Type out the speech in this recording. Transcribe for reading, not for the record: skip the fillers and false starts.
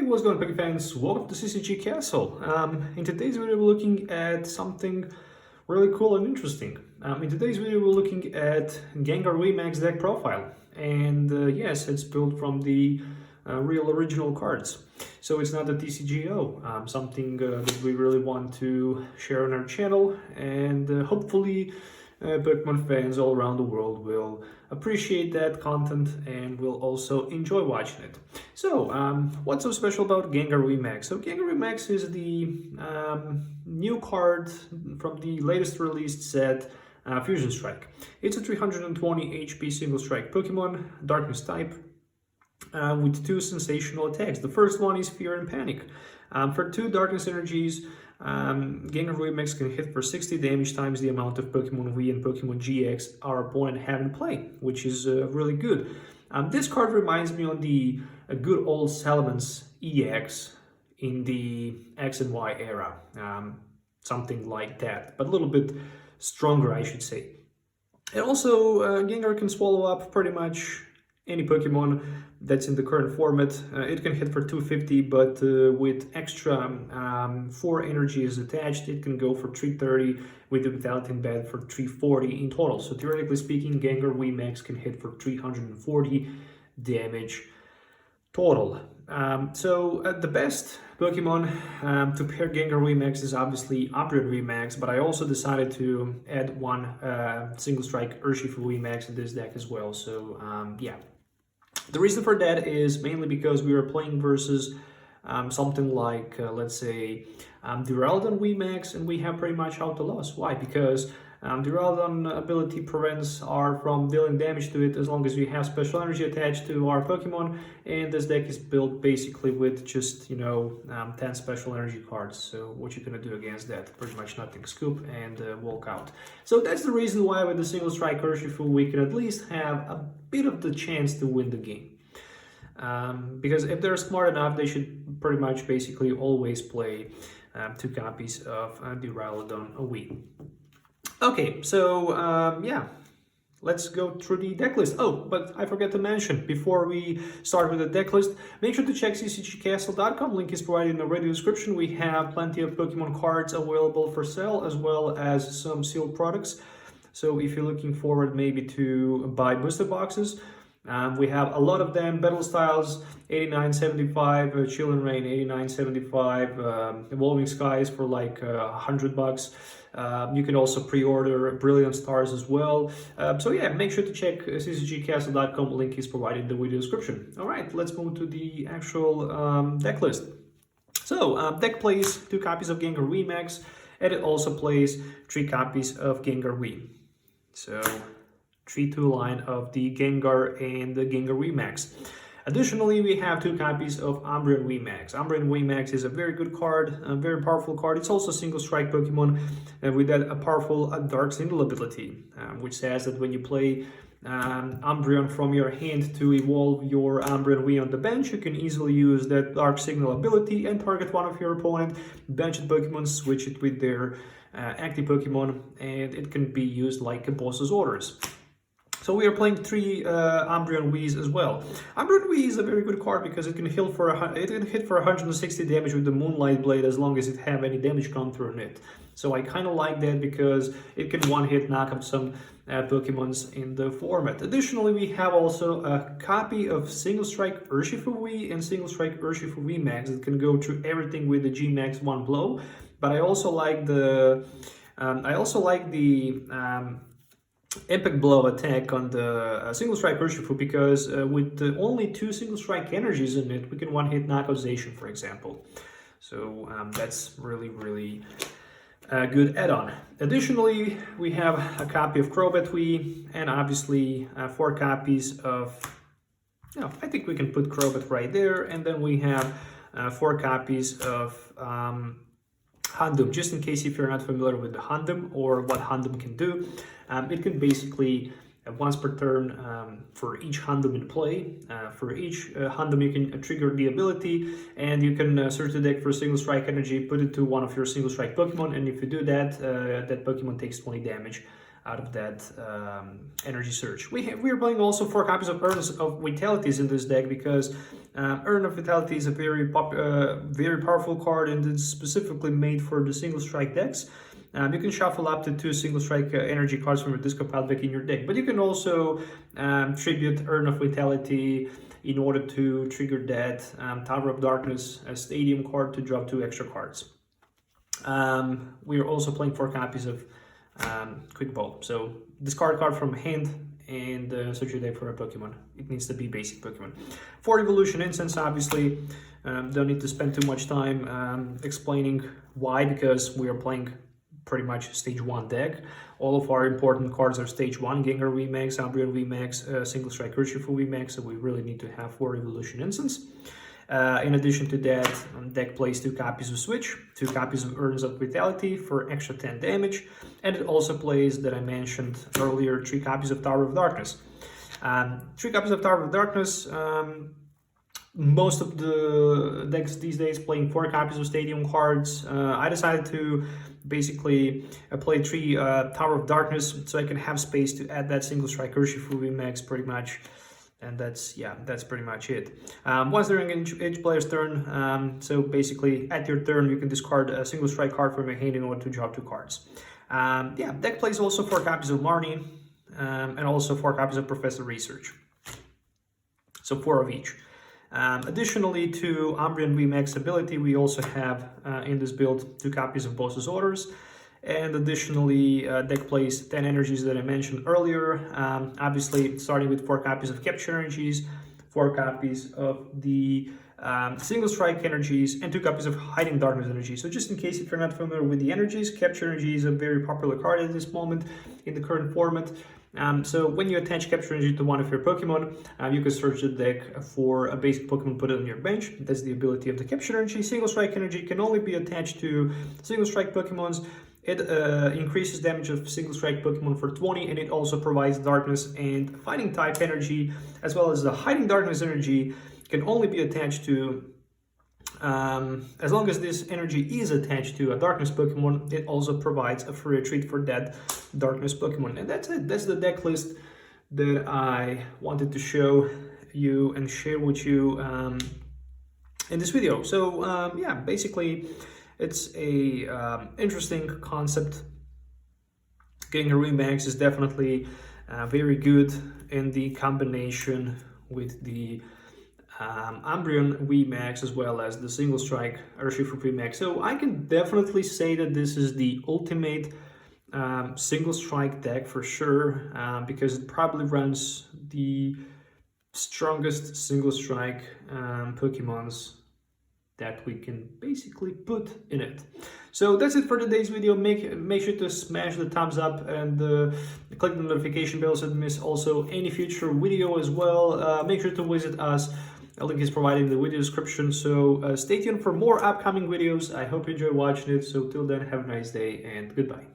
what's going on, Pokemon fans? Welcome to TCG Castle. In today's video, we're looking at something really cool and interesting. In today's video, we're looking at Gengar VMAX deck profile. And yes, it's built from the real original cards. So it's not a TCGO, something that we really want to share on our channel. And hopefully Pokemon fans all around the world will appreciate that content and will also enjoy watching it. So, what's so special about Gengar VMAX? So Gengar VMAX is the new card from the latest released set, Fusion Strike. It's a 320 HP single strike Pokemon, Darkness type, with two sensational attacks. The first one is Fear and Panic. For two Darkness energies, Gengar VMAX can hit for 60 damage times the amount of Pokemon V and Pokemon GX our opponent have in play, which is really good. This card reminds me of the good old Salamence EX in the X and Y era, something like that, but a little bit stronger, I should say. And also, Gengar can swallow up pretty much any Pokemon that's in the current format. It can hit for 250, but with extra 4 energies attached, it can go for 330 with the Vitality Embed for 340 in total. So theoretically speaking, Gengar VMAX can hit for 340 damage total. The best Pokemon to pair Gengar VMAX is obviously Umbreon VMAX, but I also decided to add one single strike Urshifu VMAX in this deck as well. So yeah. The reason for that is mainly because we are playing versus something like, let's say, Duraludon VMAX, and we have pretty much out the loss. Why? Because Duraludon ability prevents our from dealing damage to it as long as we have special energy attached to our Pokemon, and this deck is built basically with just, 10 special energy cards. So what you're gonna do against that? Pretty much nothing. Scoop and walk out. So that's the reason why with the single strike Urshifu we can at least have a bit of the chance to win the game. Because if they're smart enough, they should pretty much basically always play 2 copies of Duraludon a week. Okay, so yeah, let's go through the deck list. Oh, but I forgot to mention, before we start with the deck list, make sure to check ccgcastle.com. Link is provided in the video description. We have plenty of Pokemon cards available for sale, as well as some sealed products. So if you're looking forward maybe to buy booster boxes, we have a lot of them. Battle Styles, $89.75, Chill and Rain, $89.75, Evolving Skies for like $100. You can also pre-order Brilliant Stars as well. So yeah, make sure to check ccgcastle.com. Link is provided in the video description. All right, let's move to the actual deck list. So deck plays 2 copies of Gengar VMAX, and it also plays 3 copies of Gengar V. So 3-2 line of the Gengar and the Gengar VMAX. Additionally, we have 2 copies of Umbreon VMAX. Umbreon VMAX is a very good card, a very powerful card. It's also a single strike Pokemon with that a powerful Dark Signal ability, which says that when you play Umbreon from your hand to evolve your Umbreon V on the bench, you can easily use that Dark Signal ability and target one of your opponent, benched Pokemon, switch it with their active Pokemon, and it can be used like a boss's orders. So we are playing 3 Umbreon Vs as well. Umbreon V is a very good card because it can hit for 160 damage with the Moonlight Blade as long as it have any damage come through on it. So I kind of like that because it can one-hit knock up some Pokemons in the format. Additionally, we have also a copy of Single Strike Urshifu V and Single Strike Urshifu VMAX that can go through everything with the G-Max one blow. But I also like the Impact Blow attack on the Single Strike Urshifu because with only 2 Single Strike energies in it, we can one-hit knock out Zacian, for example. So that's really good add-on. Additionally, we have a copy of Crobat V and obviously 4 copies of... I think we can put Crobat right there, and then we have 4 copies of Houndoom, just in case if you're not familiar with the Houndoom or what Houndoom can do. It can basically, once per turn, for each Houndoom in play, for each Houndoom you can trigger the ability, and you can search the deck for a single strike energy, put it to one of your single strike Pokemon, and if you do that, that Pokemon takes 20 damage out of that energy surge. We are playing also 4 copies of Urns of Vitalities in this deck because Urn of Vitality is a very powerful card, and it's specifically made for the single strike decks. You can shuffle up to 2 single strike energy cards from your discard pile back in your deck, but you can also tribute Urn of Vitality in order to trigger that Tower of Darkness Stadium card to drop 2 extra cards. We are also playing 4 copies of Quick Ball. So discard card from hand and search your deck for a Pokemon. It needs to be basic Pokemon. 4 Evolution Instance, obviously. Don't need to spend too much time explaining why, because we are playing pretty much stage 1 deck. All of our important cards are stage 1, Gengar VMAX, Umbreon VMAX, Single Strike Urshifu VMAX, so we really need to have 4 Evolution Instance. In addition to that, deck plays 2 copies of Switch, 2 copies of Urns of Vitality for extra 10 damage, and it also plays, that I mentioned earlier, 3 copies of Tower of Darkness. 3 copies of Tower of Darkness. Most of the decks these days playing 4 copies of Stadium cards. I decided to basically play 3 Tower of Darkness so I can have space to add that Single Strike Urshifu VMAX pretty much. And that's pretty much it. Once during each player's turn, so basically at your turn you can discard a single strike card from your hand in order to drop 2 cards. Deck plays also 4 copies of Marnie, and also 4 copies of Professor Research. So 4 of each. Additionally to Umbreon VMAX ability, we also have in this build 2 copies of Boss's Orders. And additionally, deck plays 10 energies that I mentioned earlier. Obviously, starting with 4 copies of Capture Energies, 4 copies of the Single Strike Energies, and 2 copies of Hiding Darkness Energies. So just in case if you're not familiar with the energies, Capture Energy is a very popular card at this moment in the current format. So when you attach Capture Energy to one of your Pokemon, you can search the deck for a basic Pokemon, put it on your bench. That's the ability of the Capture Energy. Single Strike Energy can only be attached to Single Strike Pokemons. It increases damage of Single Strike Pokemon for 20, and it also provides Darkness and Fighting type energy, as well as the Hiding Darkness energy can only be attached to, as long as this energy is attached to a Darkness Pokemon, it also provides a free retreat for that Darkness Pokemon. And that's it. That's the deck list that I wanted to show you and share with you in this video. So basically, it's a interesting concept. Gengar VMAX is definitely very good in the combination with the Umbreon VMAX as well as the Single Strike Urshifu VMAX. So I can definitely say that this is the ultimate Single Strike deck for sure, because it probably runs the strongest Single Strike Pokemons that we can basically put in it. So that's it for today's video. Make sure to smash the thumbs up and click the notification bell so you don't miss also any future video as well. Make sure to visit us. A link is provided in the video description. So stay tuned for more upcoming videos. I hope you enjoy watching it. So till then, have a nice day and goodbye.